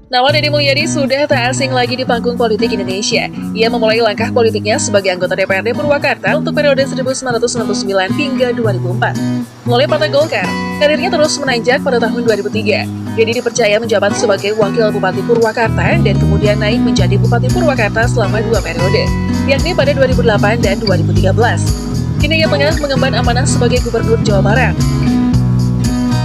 Nama Deddy Mulyadi sudah tak asing lagi di panggung politik Indonesia. Ia memulai langkah politiknya sebagai anggota DPRD Purwakarta untuk periode 1999 hingga 2004. Melalui Partai Golkar, karirnya terus menanjak pada tahun 2003. Deddy dipercaya menjabat sebagai Wakil Bupati Purwakarta dan kemudian naik menjadi Bupati Purwakarta selama 2 periode, yakni pada 2008 dan 2013. Kini ia tengah mengemban amanah sebagai Gubernur Jawa Barat.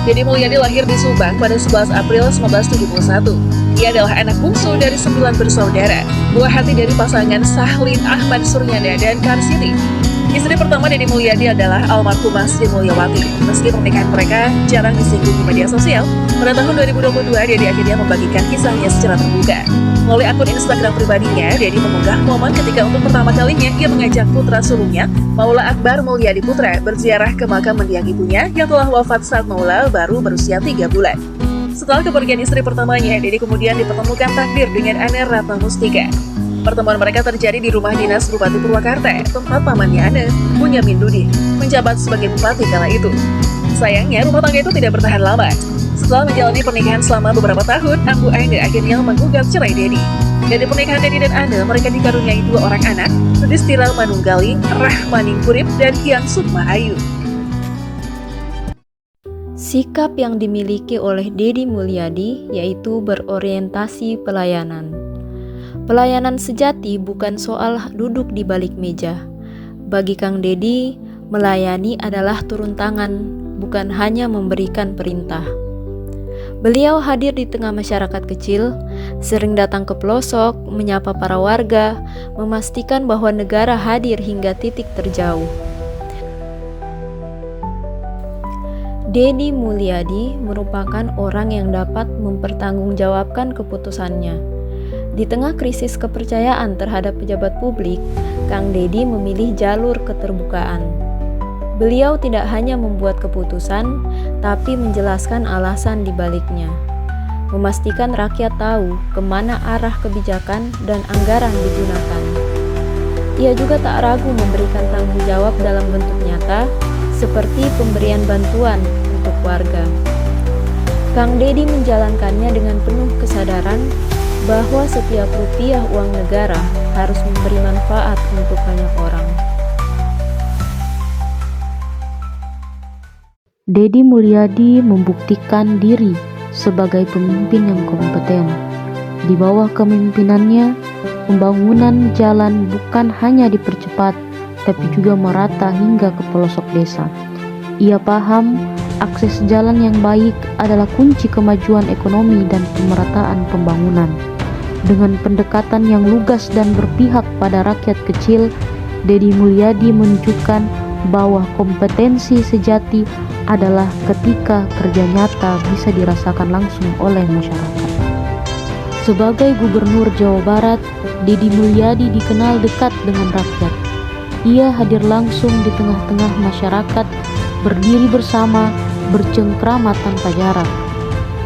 Deddy Mulyadi lahir di Subang pada 11 April 1971. Ia adalah anak bungsu dari 9 bersaudara, buah hati dari pasangan Sahlin Ahmad Suryana dan Karsini. Istri pertama Deddy Mulyadi adalah almarhumah Sri Mulyawati. Meski pernikahan mereka jarang disinggung di media sosial, pada tahun 2022 Deddy akhirnya membagikan kisahnya secara terbuka. Melalui akun Instagram pribadinya, Deddy mengunggah momen ketika untuk pertama kalinya ia mengajak putra sulungnya, Maula Akbar Mulyadi Putra, berziarah ke makam mendiang ibunya yang telah wafat saat Maula baru berusia 3 bulan. Setelah kepergian istri pertamanya, Deddy kemudian dipertemukan takdir dengan Ane Ratna Mustika. Pertemuan mereka terjadi di rumah dinas Bupati Purwakarta, tempat pamannya Ane, Bunyamin Dudi, menjabat sebagai bupati kala itu. Sayangnya, rumah tangga itu tidak bertahan lama. Setelah menjalani pernikahan selama beberapa tahun, Ambu Ane akhirnya menggugat cerai Deddy. Dari pernikahan Deddy dan Ane, mereka dikaruniai 2 orang anak, Sudistira Manunggaling, Rahmaning Purip, dan Hyang Sukmahayu. Sikap yang dimiliki oleh Deddy Mulyadi yaitu berorientasi pelayanan. Pelayanan sejati bukan soal duduk di balik meja. Bagi Kang Deddy, melayani adalah turun tangan, bukan hanya memberikan perintah. Beliau hadir di tengah masyarakat kecil, sering datang ke pelosok, menyapa para warga, memastikan bahwa negara hadir hingga titik terjauh. Deddy Mulyadi merupakan orang yang dapat mempertanggungjawabkan keputusannya. Di tengah krisis kepercayaan terhadap pejabat publik, Kang Deddy memilih jalur keterbukaan. Beliau tidak hanya membuat keputusan, tapi menjelaskan alasan di baliknya. Memastikan rakyat tahu kemana arah kebijakan dan anggaran digunakan. Ia juga tak ragu memberikan tanggung jawab dalam bentuk nyata, seperti pemberian bantuan untuk warga. Kang Deddy menjalankannya dengan penuh kesadaran bahwa setiap rupiah uang negara harus memberi manfaat untuk banyak orang. Deddy Mulyadi membuktikan diri sebagai pemimpin yang kompeten. Di bawah kepemimpinannya, pembangunan jalan bukan hanya dipercepat, tapi juga merata hingga ke pelosok desa. Ia paham akses jalan yang baik adalah kunci kemajuan ekonomi dan pemerataan pembangunan. Dengan pendekatan yang lugas dan berpihak pada rakyat kecil, Deddy Mulyadi menunjukkan bahwa kompetensi sejati adalah ketika kerja nyata bisa dirasakan langsung oleh masyarakat. Sebagai Gubernur Jawa Barat, Deddy Mulyadi dikenal dekat dengan rakyat. Ia hadir langsung di tengah-tengah masyarakat, berdiri bersama, bercengkrama tanpa jarak.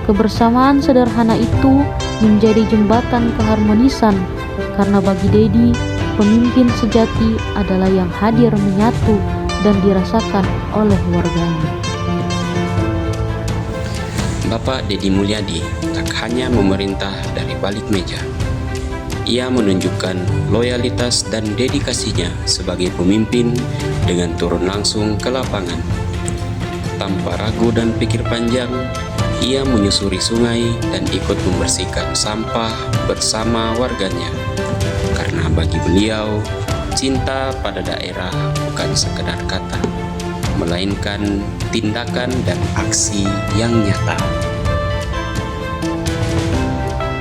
Kebersamaan sederhana itu menjadi jembatan keharmonisan, karena bagi Deddy, pemimpin sejati adalah yang hadir menyatu dan dirasakan oleh warganya. Bapak Deddy Mulyadi tak hanya memerintah dari balik meja. Ia menunjukkan loyalitas dan dedikasinya sebagai pemimpin dengan turun langsung ke lapangan. Tanpa ragu dan pikir panjang, ia menyusuri sungai dan ikut membersihkan sampah bersama warganya. Karena bagi beliau, cinta pada daerah bukan sekedar kata, melainkan tindakan dan aksi yang nyata.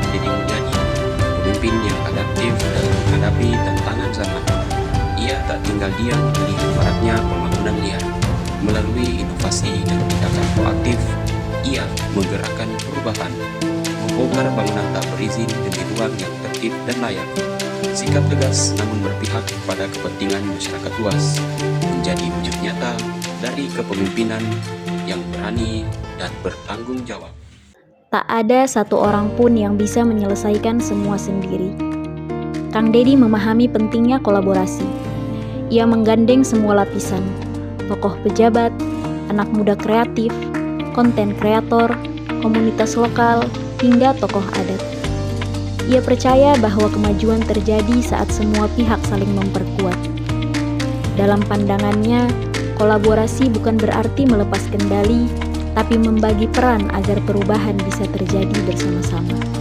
Deddy Mulyadi, pemimpin yang adaptif dalam menghadapi tantangan zaman. Ia tak tinggal diam melihat maraknya pembangunan liar. Melalui inovasi dan tindakan proaktif, ia menggerakkan perubahan, membongkar bangunan tak berizin demi ruang yang tertib dan layak. Sikap tegas namun berpihak pada kepentingan masyarakat luas menjadi wujud nyata dari kepemimpinan yang berani dan bertanggung jawab. Tak ada satu orang pun yang bisa menyelesaikan semua sendiri. Kang Deddy memahami pentingnya kolaborasi. Ia menggandeng semua lapisan, tokoh pejabat, anak muda kreatif, konten kreator, komunitas lokal, hingga tokoh adat. Ia percaya bahwa kemajuan terjadi saat semua pihak saling memperkuat. Dalam pandangannya, kolaborasi bukan berarti melepas kendali, tapi membagi peran agar perubahan bisa terjadi bersama-sama.